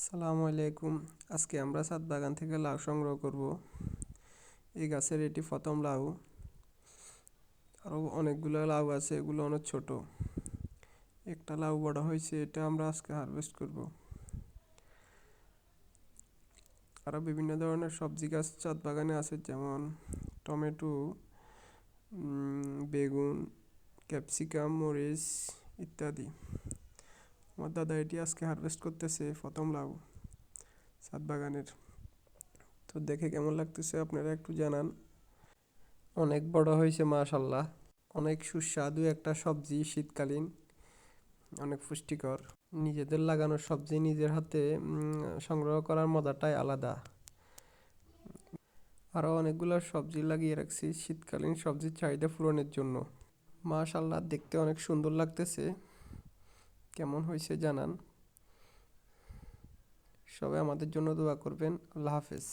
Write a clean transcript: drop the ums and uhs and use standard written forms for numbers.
আসসালামু আলাইকুম। আজকে আমরা ছাদ বাগান থেকে লাউ সংগ্রহ করব। এই গাছের এটি প্রথম লাউ। আরও অনেকগুলো লাউ আছে, এগুলো অনেক ছোট। একটা লাউ বড় হয়েছে, এটা আমরা আজকে হারভেস্ট করব। আরও বিভিন্ন ধরনের সবজি গাছ ছাদ বাগানে আছে, যেমন টমেটো, বেগুন, ক্যাপসিকাম, মরিচ ইত্যাদি। আমার দাদা এটি আজকে হারভেস্ট করতেছে, প্রথম লাউ ছাদ বাগানের। তো দেখে কেমন লাগতেছে আপনারা একটু জানান। অনেক বড় হয়েছে মাশাল্লাহ। অনেক সুস্বাদু একটা সবজি, শীতকালীন, অনেক পুষ্টিকর। নিজেদের লাগানো সবজি নিজের হাতে সংগ্রহ করার মজাটাই আলাদা। আরও অনেকগুলো সবজি লাগিয়ে রাখছি শীতকালীন সবজির চাহিদা পূরণের জন্য। মাশাল্লাহ, দেখতে অনেক সুন্দর লাগতেছে। কেমন হয়েছে জানান। সবাই আমাদের জন্য দোয়া করবেন। আল্লাহ হাফেজ।